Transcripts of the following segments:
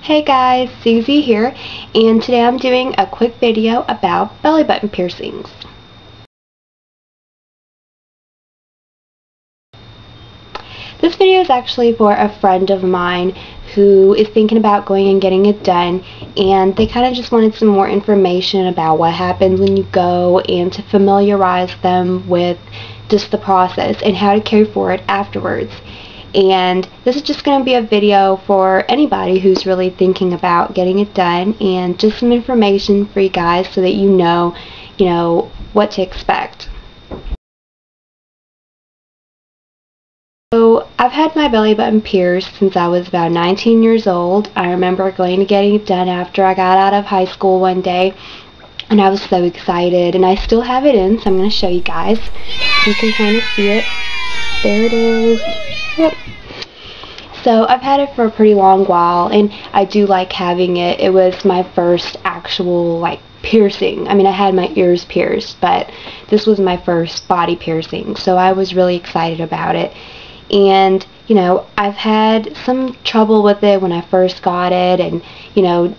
Hey guys, Susie here, and today I'm doing a quick video about belly button piercings. This video is actually for a friend of mine who is thinking about going and getting it done, and they kind of just wanted some more information about what happens when you go and to familiarize them with just the process and how to carry forward afterwards. And this is just going to be a video for anybody who's really thinking about getting it done, and just some information for you guys so that you know what to expect. So I've had my belly button pierced since I was about 19 years old. I remember going to getting it done after I got out of high school one day, and I was so excited, and I still have it in, so I'm going to show you guys. You can kind of see it. There it is. Yep. So I've had it for a pretty long while, and I do like having it. It was my first actual piercing. I mean, I had my ears pierced, but this was my first body piercing, so I was really excited about it. And I've had some trouble with it when I first got it, and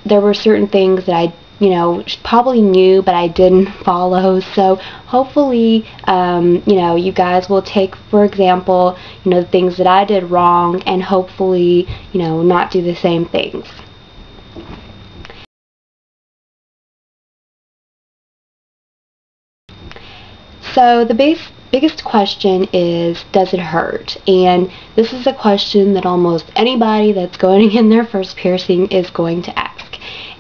there were certain things that I probably knew but I didn't follow. So hopefully you guys will take, for example, the things that I did wrong, and hopefully not do the same things. So the biggest question is, does it hurt? And this is a question that almost anybody that's going in their first piercing is going to ask.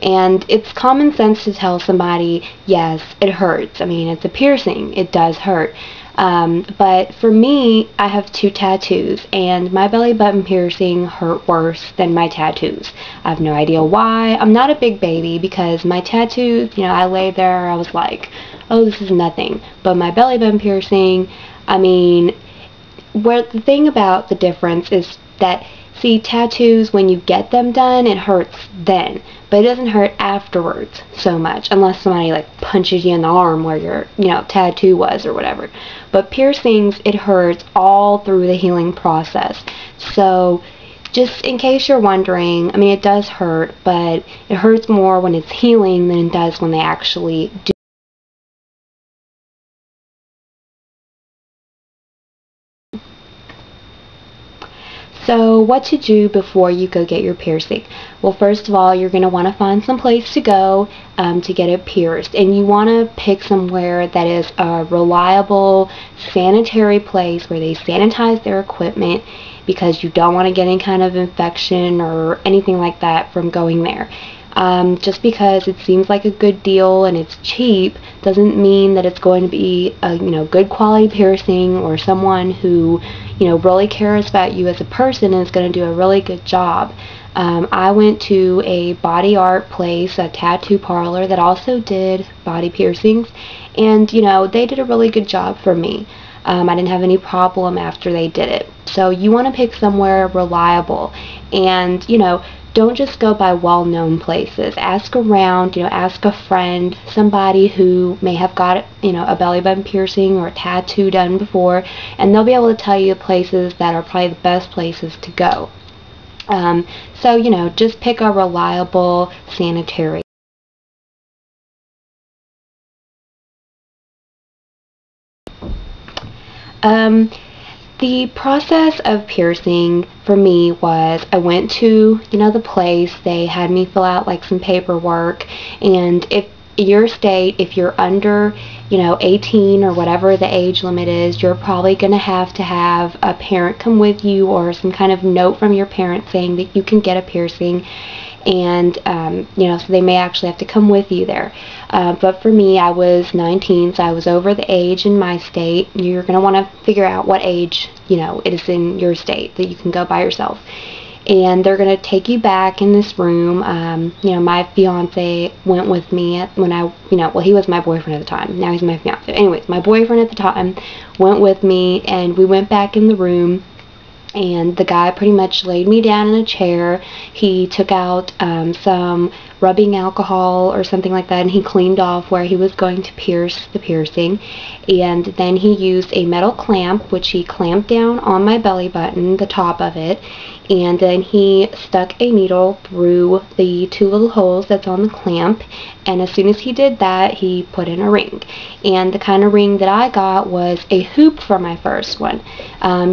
And it's common sense to tell somebody, yes, it hurts. I mean, it's a piercing. It does hurt. But for me, I have 2 tattoos, and my belly button piercing hurt worse than my tattoos. I have no idea why. I'm not a big baby, because my tattoos, I lay there, I was like, oh, this is nothing. But my belly button piercing, I mean, the thing about the difference is that, see, tattoos, when you get them done, it hurts then, but it doesn't hurt afterwards so much, unless somebody punches you in the arm where your tattoo was or whatever. But piercings, it hurts all through the healing process. So just in case you're wondering, I mean, it does hurt, but it hurts more when it's healing than it does when they actually do. So what to do before you go get your piercing? Well, first of all, you're going to want to find some place to go to get it pierced. And you want to pick somewhere that is a reliable, sanitary place where they sanitize their equipment, because you don't want to get any kind of infection or anything like that from going there. Just because it seems like a good deal and it's cheap doesn't mean that it's going to be a good quality piercing, or someone who really cares about you as a person and is going to do a really good job. I went to a body art place, a tattoo parlor that also did body piercings, and they did a really good job for me. I didn't have any problem after they did it. So you want to pick somewhere reliable, and don't just go by well-known places. Ask around, ask a friend, somebody who may have got a belly button piercing or a tattoo done before, and they'll be able to tell you places that are probably the best places to go. So just pick a reliable sanitary. The process of piercing for me was, I went to the place, they had me fill out some paperwork, and if your state, if you're under 18 or whatever the age limit is, you're probably going to have a parent come with you, or some kind of note from your parent saying that you can get a piercing. And so they may actually have to come with you there. But for me, I was 19, so I was over the age in my state. You're going to want to figure out what age it is in your state that you can go by yourself. And they're going to take you back in this room. My fiance went with me when I, well, he was my boyfriend at the time. Now he's my fiance. Anyways, my boyfriend at the time went with me, and we went back in the room. And the guy pretty much laid me down in a chair. He took out some rubbing alcohol or something like that, and he cleaned off where he was going to pierce the piercing. And then he used a metal clamp, which he clamped down on my belly button, the top of it, and then he stuck a needle through the 2 little holes that's on the clamp, and as soon as he did that, he put in a ring. And the kind of ring that I got was a hoop for my first one.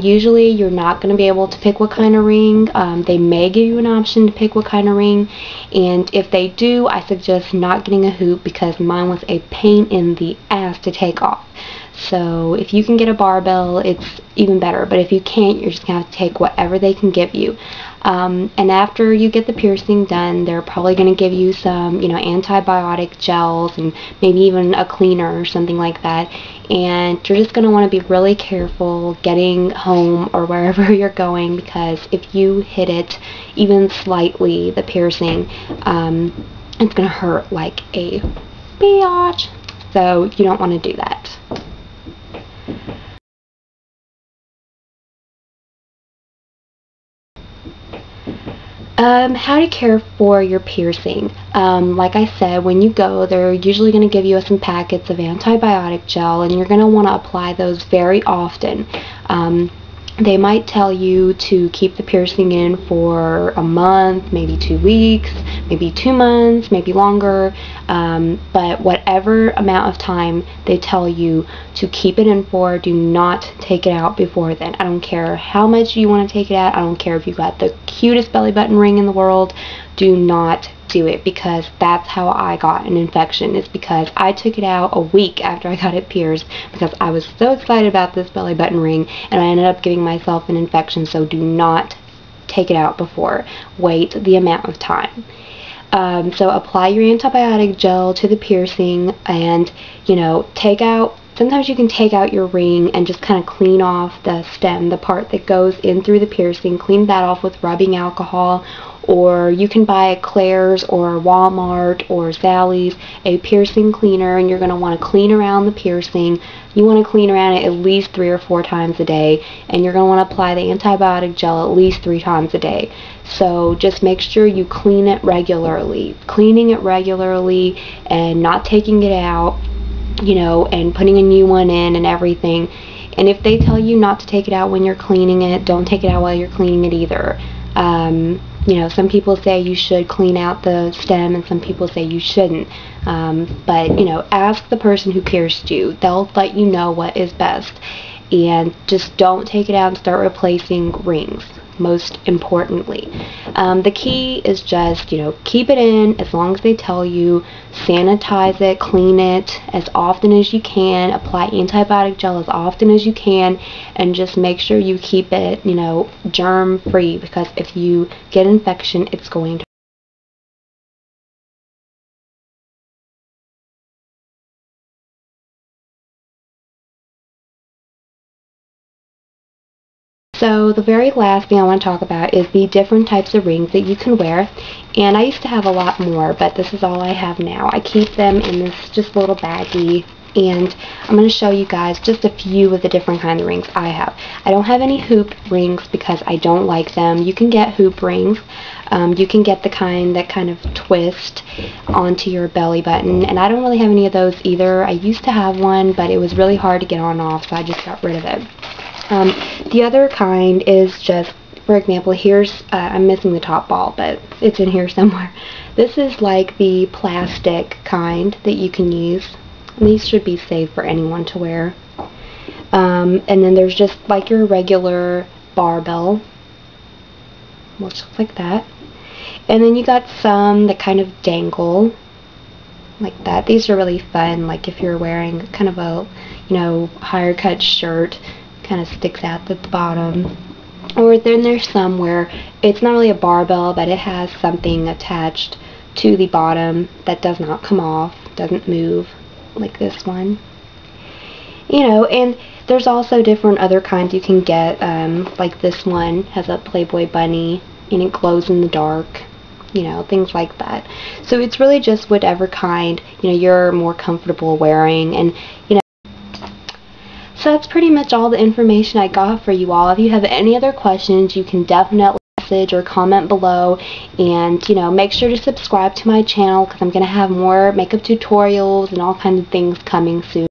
Usually you're not going to be able to pick what kind of ring. They may give you an option to pick what kind of ring, and if they do, I suggest not getting a hoop because mine was a pain in the ass to take off. So if you can get a barbell, it's even better, but if you can't, you're just going to have to take whatever they can give you. And after you get the piercing done, they're probably going to give you some, antibiotic gels and maybe even a cleaner or something like that. And you're just going to want to be really careful getting home or wherever you're going, because if you hit it even slightly, the piercing, it's going to hurt like a biatch. So you don't want to do that. How to care for your piercing. Like I said, when you go, they're usually going to give you some packets of antibiotic gel, and you're going to want to apply those very often. They might tell you to keep the piercing in for a month, maybe 2 weeks, maybe 2 months, maybe longer, but whatever amount of time they tell you to keep it in for, do not take it out before then. I don't care how much you want to take it out. I don't care if you got the cutest belly button ring in the world. Do not do it, because that's how I got an infection. It's because I took it out a week after I got it pierced because I was so excited about this belly button ring, and I ended up giving myself an infection. So do not take it out before. Wait the amount of time. So apply your antibiotic gel to the piercing, and take out, sometimes you can take out your ring and just kind of clean off the stem, the part that goes in through the piercing. Clean that off with rubbing alcohol, or you can buy at Claire's or Walmart or Sally's a piercing cleaner, and you're going to want to clean around the piercing. You want to clean around it at least 3 or 4 times a day, and you're going to want to apply the antibiotic gel at least 3 times a day. So just make sure you clean it regularly. Cleaning it regularly and not taking it out, and putting a new one in and everything. And if they tell you not to take it out when you're cleaning it, don't take it out while you're cleaning it either. Some people say you should clean out the stem, and some people say you shouldn't. But ask the person who pierced you. They'll let you know what is best. And just don't take it out and start replacing rings, most importantly. The key is just, keep it in as long as they tell you. Sanitize it, clean it as often as you can, apply antibiotic gel as often as you can, and just make sure you keep it, germ free, because if you get infection, it's going to So the very last thing I want to talk about is the different types of rings that you can wear. And I used to have a lot more, but this is all I have now. I keep them in this just little baggie, and I'm going to show you guys just a few of the different kind of rings I have. I don't have any hoop rings because I don't like them. You can get hoop rings. You can get the kind that kind of twist onto your belly button, and I don't really have any of those either. I used to have one, but it was really hard to get on and off, so I just got rid of it. The other kind is just, for example, here's, I'm missing the top ball, but it's in here somewhere. This is like the plastic kind that you can use. And these should be safe for anyone to wear. And then there's just like your regular barbell, which looks like that. And then you got some that kind of dangle, like that. These are really fun, like if you're wearing kind of a, higher cut shirt, kind of sticks out at the bottom. Or then there's some where it's not really a barbell, but it has something attached to the bottom that does not come off, doesn't move, like this one. And there's also different other kinds you can get, like this one has a Playboy bunny and it glows in the dark, things like that. So it's really just whatever kind, you're more comfortable wearing. And, so that's pretty much all the information I got for you all. If you have any other questions, you can definitely message or comment below, and make sure to subscribe to my channel, because I'm going to have more makeup tutorials and all kinds of things coming soon.